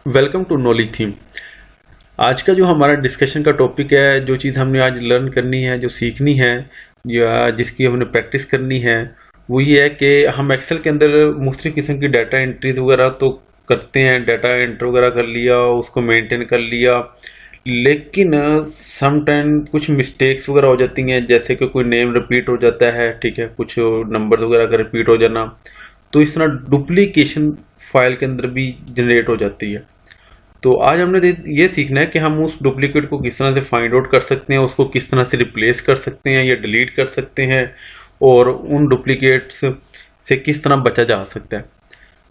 Welcome to knowledge theme. आज का जो हमारा डिस्कशन का टॉपिक है, जो चीज़ हमने आज लर्न करनी है, जो सीखनी है या जिसकी हमने प्रैक्टिस करनी है, वो ये है कि हम एक्सेल के अंदर मुख्तलिफ किस्म की डाटा एंट्रीज वगैरह तो करते हैं। डाटा एंटर वगैरह कर लिया, उसको मेंटेन कर लिया, लेकिन समटाइम कुछ मिस्टेक्स वगैरह हो जाती हैं, जैसे कि कोई नेम रिपीट हो जाता है, ठीक है, कुछ नंबर वगैरह का रिपीट हो जाना। तो इस तरह डुप्लीकेशन फाइल के अंदर भी जनरेट हो जाती है। तो आज हमने ये सीखना है कि हम उस डुप्लीकेट को किस तरह से फाइंड आउट कर सकते हैं, उसको किस तरह से रिप्लेस कर सकते हैं या डिलीट कर सकते हैं, और उन डुप्लीकेट्स से किस तरह बचा जा सकता है।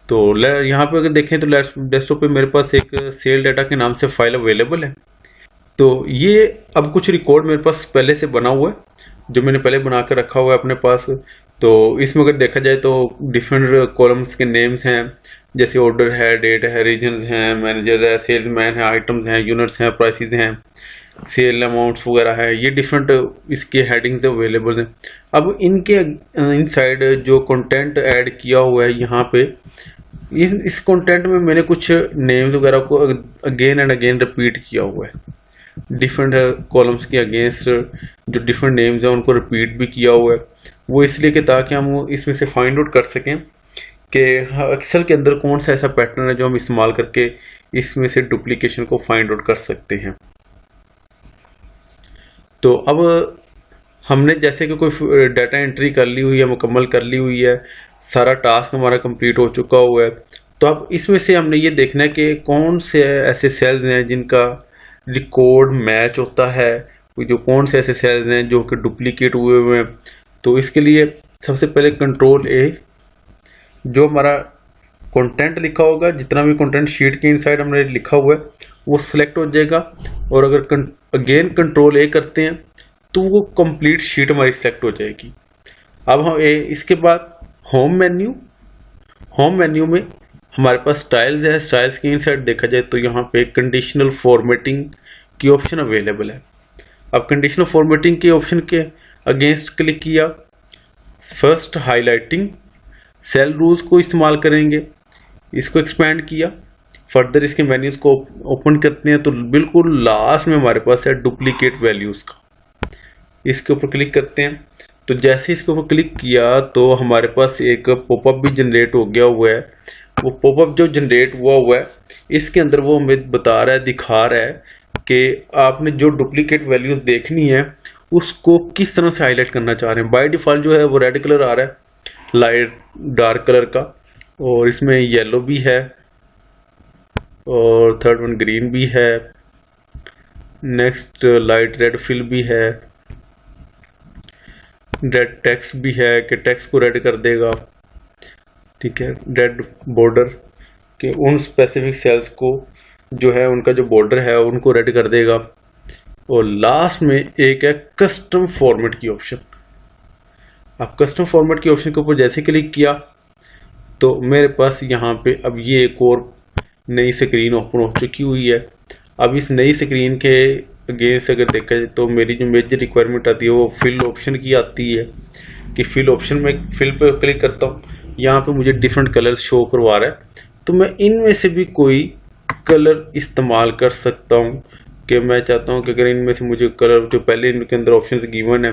तो यहाँ पे अगर देखें तो डेस्कटॉप पे मेरे पास एक सेल डाटा के नाम से फाइल अवेलेबल है। तो ये अब कुछ रिकॉर्ड मेरे पास पहले से बना हुआ है, जो मैंने पहले बना कर रखा हुआ है अपने पास। तो इसमें अगर देखा जाए तो डिफरेंट कॉलम्स के नेम्स हैं, जैसे ऑर्डर है, डेट है, रीजन्स हैं, मैनेजर है, सेल्समैन है, आइटम्स हैं, यूनिट्स हैं, प्राइसेस हैं, सेल अमाउंट्स वगैरह है। ये डिफरेंट इसके हेडिंग्स अवेलेबल हैं। अब इनके इनसाइड जो कंटेंट ऐड किया हुआ है यहाँ पे, इस कंटेंट में मैंने कुछ नेम्स वगैरह को अगेन एंड अगेन रिपीट किया हुआ है। डिफरेंट कॉलम्स के अगेंस्ट जो डिफरेंट नेम्स हैं उनको रिपीट भी किया हुआ है। वो इसलिए कि ताकि हम इसमें से फाइंड आउट कर सकें कि एक्सेल के अंदर कौन सा ऐसा पैटर्न है जो हम इस्तेमाल करके इसमें से डुप्लीकेशन को फाइंड आउट कर सकते हैं। तो अब हमने जैसे कि कोई डाटा एंट्री कर ली हुई है, मुकम्मल कर ली हुई है, सारा टास्क हमारा कंप्लीट हो चुका हुआ है। तो अब इसमें से हमने ये देखना है कि कौन से ऐसे सेल्स हैं जिनका रिकॉर्ड मैच होता है, जो कौन से ऐसे सेल्स हैं जो कि डुप्लीकेट हुए हुए हैं। तो इसके लिए सबसे पहले कंट्रोल ए, जो हमारा कंटेंट लिखा होगा, जितना भी कंटेंट शीट के इनसाइड हमने लिखा हुआ है वो सिलेक्ट हो जाएगा। और अगर अगेन कंट्रोल ए करते हैं तो वो कंप्लीट शीट हमारी सिलेक्ट हो जाएगी। अब हम इसके बाद होम मेन्यू में हमारे पास स्टाइल्स है। स्टाइल्स के इनसाइड देखा जाए तो यहाँ पे कंडीशनल फॉर्मेटिंग की ऑप्शन अवेलेबल है। अब कंडीशनल फॉर्मेटिंग के ऑप्शन के अगेंस्ट क्लिक किया, फर्स्ट हाईलाइटिंग सेल रूल्स को इस्तेमाल करेंगे, इसको एक्सपेंड किया। फर्दर इसके वैल्यूज को ओपन करते हैं तो बिल्कुल लास्ट में हमारे पास है डुप्लीकेट वैल्यूज का। इसके ऊपर क्लिक करते हैं तो जैसे इसके ऊपर क्लिक किया तो हमारे पास एक पॉपअप भी जनरेट हो गया हुआ है। वो पॉपअप जो जनरेट हुआ है इसके अंदर वो हमें बता रहा है, दिखा रहा है कि आपने जो डुप्लीकेट वैल्यूज देखनी है उसको किस तरह से हाईलाइट करना चाह रहे हैं। बाय डिफॉल्ट जो है वो रेड कलर आ रहा है, लाइट डार्क कलर का, और इसमें येलो भी है, और थर्ड वन ग्रीन भी है, नेक्स्ट लाइट रेड फिल भी है, रेड टेक्स्ट भी है कि टेक्स्ट को रेड कर देगा, ठीक है, रेड बॉर्डर के उन स्पेसिफिक सेल्स को जो है उनका जो बॉर्डर है उनको रेड कर देगा। और लास्ट में एक है कस्टम फॉर्मेट की ऑप्शन। अब कस्टम फॉर्मेट की ऑप्शन के ऊपर जैसे क्लिक किया तो मेरे पास यहाँ पे अब ये एक और नई स्क्रीन ओपन हो चुकी हुई है। अब इस नई स्क्रीन के अगेंस्ट अगर देखा जाए तो मेरी जो मेजर रिक्वायरमेंट आती है वो फिल ऑप्शन की आती है कि फिल ऑप्शन में फिल पे क्लिक करता हूँ, यहाँ पे मुझे डिफरेंट कलर शो करवा रहा है। तो मैं इनमें से भी कोई कलर इस्तेमाल कर सकता हूँ कि मैं चाहता हूँ कि अगर इनमें से मुझे कलर जो पहले इनके अंदर ऑप्शंस गिवन है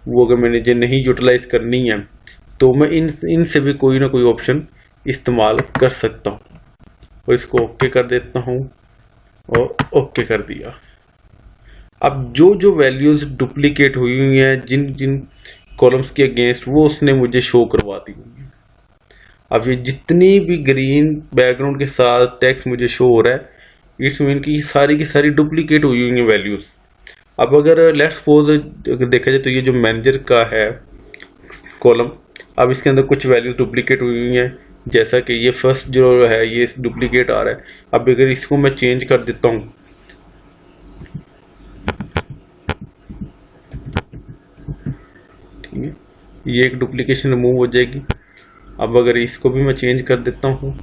वो अगर मैंने जो नहीं यूटिलाइज करनी है तो मैं इनसे भी कोई ना कोई ऑप्शन इस्तेमाल कर सकता हूँ। और इसको ओके कर देता हूँ और ओके कर दिया। अब जो वैल्यूज डुप्लीकेट हुई हुई हैं जिन जिन कॉलम्स के अगेंस्ट, वो उसने मुझे शो करवा दी हुई है। अब ये जितनी भी ग्रीन बैकग्राउंड के साथ टेक्स्ट मुझे शो हो रहा है, इट्स मीन की सारी डुप्लीकेट हुई हुई हैं वैल्यूज। अब अगर लेट्स सपोज देखा जाए तो ये जो मैनेजर का है कॉलम, अब इसके अंदर कुछ वैल्यूज डुप्लीकेट हुई हुई हैं, जैसा कि ये फर्स्ट जो है ये डुप्लीकेट आ रहा है। अब अगर इसको मैं चेंज कर देता हूँ, ठीक है, ये एक डुप्लीकेशन रिमूव हो जाएगी। अब अगर इसको भी मैं चेंज कर देता हूँ,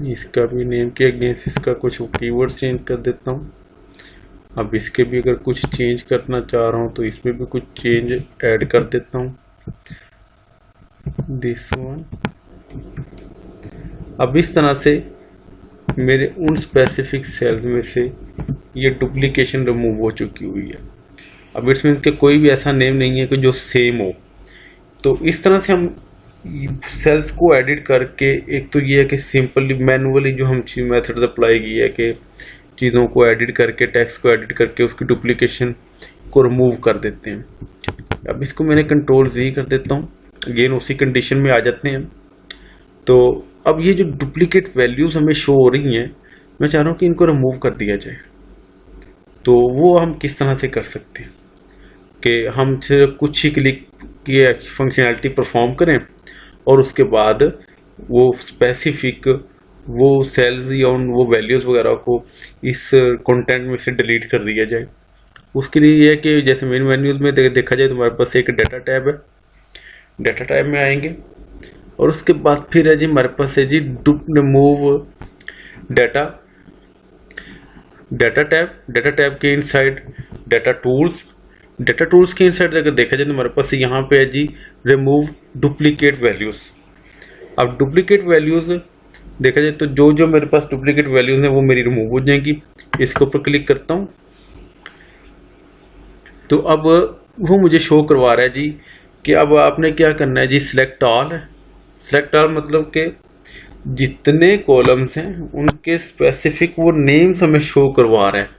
इसका भी नेम के अगेंस्ट इसका कुछ कीवर्ड चेंज कर देता हूँ। अब इसके भी अगर कुछ चेंज करना चाह रहा हूँ तो इसमें भी कुछ चेंज ऐड कर देता हूँ, दिस वन। अब इस तरह से मेरे उन स्पेसिफिक सेल्स में से ये डुप्लीकेशन रिमूव हो चुकी हुई है। अब इसमें के कोई भी ऐसा नेम नहीं है कि जो सेम हो। तो इस तरह से हम सेल्स को एडिट करके, एक तो ये है कि सिंपली मैनुअली जो हम मेथड अप्लाई की है कि चीज़ों को एडिट करके, टेक्स्ट को एडिट करके उसकी डुप्लीकेशन को रिमूव कर देते हैं। अब इसको मैंने कंट्रोल Z कर देता हूँ, अगेन उसी कंडीशन में आ जाते हैं। तो अब ये जो डुप्लीकेट वैल्यूज़ हमें शो हो रही हैं, मैं चाह रहा हूँ कि इनको रिमूव कर दिया जाए। तो वो हम किस तरह से कर सकते हैं कि हम सिर्फ कुछ ही क्लिक की फंक्शनैलिटी परफॉर्म करें और उसके बाद वो स्पेसिफिक वो सेल्स या वो वैल्यूज़ वगैरह को इस कंटेंट में से डिलीट कर दिया जाए। उसके लिए ये है कि जैसे मेन मेन्यूज में देखा जाए तो हमारे पास एक डाटा टैब है, डाटा टैब में आएंगे और उसके बाद फिर है जी हमारे पास है जी रिमूव डाटा, डाटा टैब के इनसाइड डाटा टूल्स के इनसाइड अगर देखा जाए तो हमारे पास यहाँ पे है जी रिमूव डुप्लीकेट वैल्यूज। अब डुप्लीकेट वैल्यूज देखा जाए तो जो जो मेरे पास डुप्लीकेट वैल्यूज हैं वो मेरी रिमूव हो जाएंगी। इसके ऊपर क्लिक करता हूँ तो अब वो मुझे शो करवा रहा है जी कि अब आपने क्या करना है जी, सिलेक्ट ऑल मतलब कि जितने कॉलम्स हैं उनके स्पेसिफिक वो नेम्स हमें शो करवा रहा है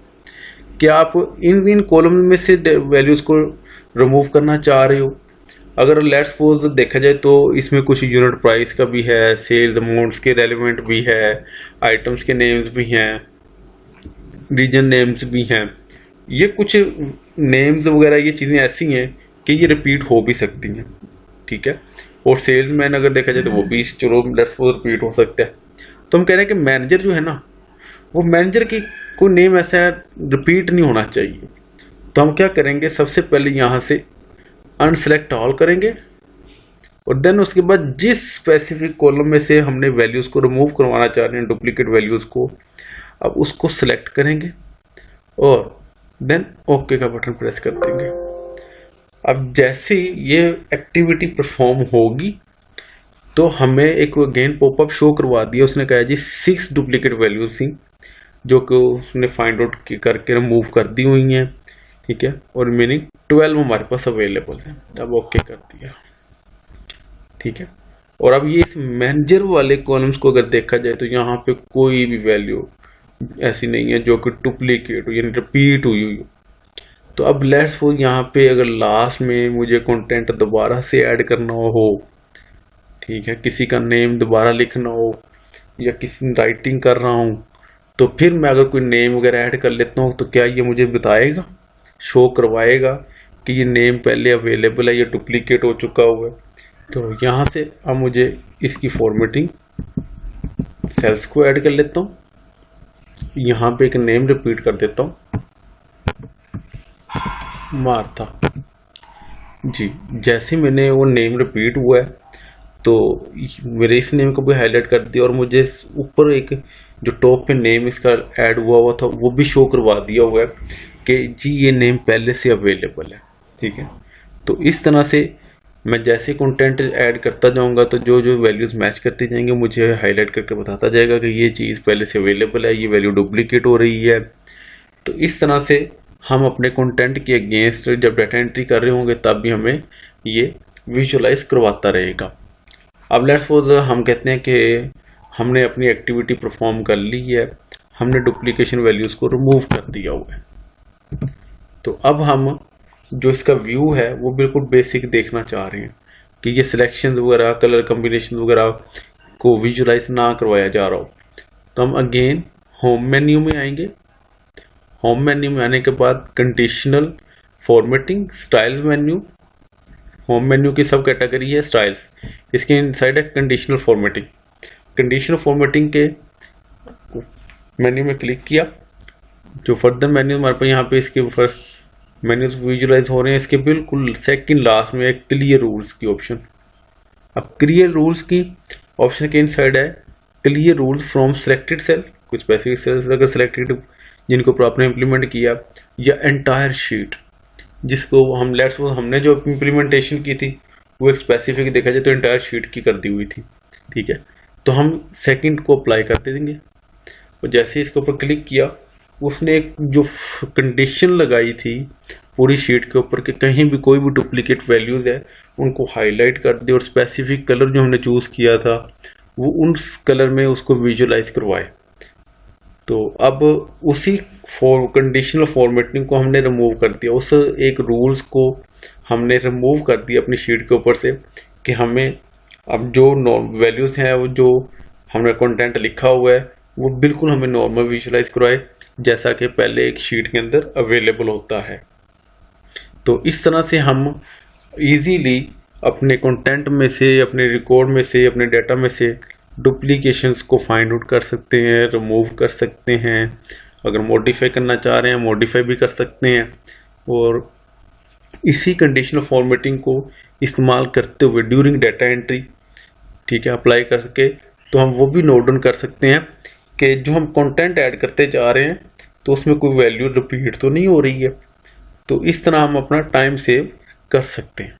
कि आप इन कॉलम में से वैल्यूज को रिमूव करना चाह रहे हो। अगर लेट्स सपोज देखा जाए तो इसमें कुछ यूनिट प्राइस का भी है, सेल्स अमाउंट्स के रेलिवेंट भी है, आइटम्स के नेम्स भी हैं, रीजन नेम्स भी हैं। ये कुछ नेम्स वगैरह ये चीज़ें ऐसी हैं कि ये रिपीट हो भी सकती हैं, ठीक है। और सेल्समैन अगर देखा जाए तो वो भी चलो लेट्स सपोज रिपीट हो सकता है। तो हम कह रहे हैं कि मैनेजर जो है ना, वो मैनेजर की कोई नेम ऐसा रिपीट नहीं होना चाहिए। तो हम क्या करेंगे, सबसे पहले यहाँ से अनसेलेक्ट ऑल करेंगे और देन उसके बाद जिस स्पेसिफिक कॉलम में से हमने वैल्यूज को रिमूव करवाना चाह रहे हैं, डुप्लीकेट वैल्यूज को, अब उसको सिलेक्ट करेंगे और देन ओके का बटन प्रेस कर देंगे। अब जैसे ही ये एक्टिविटी परफॉर्म होगी तो हमें एक अगेन पॉपअप शो करवा दिया। उसने कहा जी 6 डुप्लीकेट वैल्यूज थी जो कि उसने फाइंड आउट करके रिमूव कर दी हुई हैं, ठीक है, और मीनिंग 12 हमारे पास अवेलेबल है। अब ओके कर दिया, ठीक है। और अब ये इस मैनेजर वाले कॉलम्स को अगर देखा जाए तो यहाँ पे कोई भी वैल्यू ऐसी नहीं है जो कि डुप्लीकेट हो यानी रिपीट हुई हो। तो अब लेट्स सपोज यहाँ पे अगर लास्ट में मुझे कंटेंट दोबारा से ऐड करना हो, ठीक है, किसी का नेम दोबारा लिखना हो या किसी राइटिंग कर रहा हूँ, तो फिर मैं अगर कोई नेम वगैरह ऐड कर लेता हूँ तो क्या ये मुझे बताएगा, शो करवाएगा कि ये नेम पहले अवेलेबल है या डुप्लीकेट हो चुका हुआ है। तो यहाँ से अब मुझे इसकी फॉर्मेटिंग सेल्स को ऐड कर लेता हूँ, यहाँ पे एक नेम रिपीट कर देता हूँ, मार्था जी। जैसे मैंने वो नेम रिपीट हुआ है तो मेरे इस नेम को भी हाईलाइट कर दिया और मुझे ऊपर एक जो टॉप पे नेम इसका ऐड हुआ था वो भी शो करवा दिया हुआ है कि जी ये नेम पहले से अवेलेबल है, ठीक है। तो इस तरह से मैं जैसे कंटेंट ऐड करता जाऊंगा तो जो जो वैल्यूज मैच करते जाएंगे मुझे हाईलाइट करके बताता जाएगा कि ये चीज़ पहले से अवेलेबल है, ये वैल्यू डुप्लीकेट हो रही है। तो इस तरह से हम अपने कंटेंट के अगेंस्ट जब डाटा एंट्री कर रहे होंगे तब भी हमें ये विजुअलाइज करवाता रहेगा। अब लेट्स सपोज हम कहते हैं कि हमने अपनी एक्टिविटी परफॉर्म कर ली है, हमने डुप्लीकेशन वैल्यूज को रिमूव कर दिया हुआ है। तो अब हम जो इसका व्यू है वो बिल्कुल बेसिक देखना चाह रहे हैं कि ये सिलेक्शन वगैरह, कलर कम्बिनेशन वगैरह को विजुअलाइज ना करवाया जा रहा हो। तो हम अगेन होम मेन्यू में आएंगे। होम मेन्यू में आने के बाद conditional formatting, styles menu. Home menu की सब कैटेगरी है स्टाइल्स, इसके इनसाइड है कंडीशनल फॉर्मेटिंग। कंडीशनल फॉर्मेटिंग के मेन्यू में क्लिक किया, जो फर्दर मेन्यू हमारे पास यहाँ पे इसके मेन्यूज विजुअलाइज हो रहे हैं। इसके बिल्कुल सेकंड लास्ट में एक क्लियर रूल्स की ऑप्शन। अब क्लियर रूल्स की ऑप्शन के इनसाइड है clear rules from selected cell. कुछ स्पेसिफिक सेल्स अगर सिलेक्टेड जिनको ऊपर आपने इम्प्लीमेंट किया, या एंटायर शीट जिसको हम लेट्स सपोज हमने जो इम्प्लीमेंटेशन की थी वो एक स्पेसिफिक देखा जाए तो एंटायर शीट की कर दी हुई थी, ठीक है। तो हम सेकंड को अप्लाई कर देंगे और जैसे ही इसके ऊपर क्लिक किया उसने एक जो कंडीशन लगाई थी पूरी शीट के ऊपर कि कहीं भी कोई भी डुप्लीकेट वैल्यूज है उनको हाईलाइट कर दिया और स्पेसिफिक कलर जो हमने चूज किया था वो उन कलर में उसको विजुअलाइज करवाए। तो अब उसी कंडीशनल फॉर्मेटिंग को हमने रिमूव कर दिया, उस एक रूल्स को हमने रिमूव कर दिया अपनी शीट के ऊपर से कि हमें अब जो वैल्यूज हैं वो जो हमने कंटेंट लिखा हुआ है वो बिल्कुल हमें नॉर्मल विजुअलाइज करवाए जैसा कि पहले एक शीट के अंदर अवेलेबल होता है। तो इस तरह से हम इजीली अपने कंटेंट में से, अपने रिकॉर्ड में से, अपने डाटा में से डुप्लीकेशंस को फाइंड आउट कर सकते हैं, रिमूव कर सकते हैं। अगर मॉडिफाई करना चाह रहे हैं मॉडिफाई भी कर सकते हैं। और इसी कंडीशनल फॉर्मेटिंग को इस्तेमाल करते हुए ड्यूरिंग डाटा एंट्री, ठीक है, अप्लाई करके तो हम वो भी नोट डाउन कर सकते हैं कि जो हम कंटेंट ऐड करते जा रहे हैं तो उसमें कोई वैल्यू रिपीट तो नहीं हो रही है। तो इस तरह हम अपना टाइम सेव कर सकते हैं।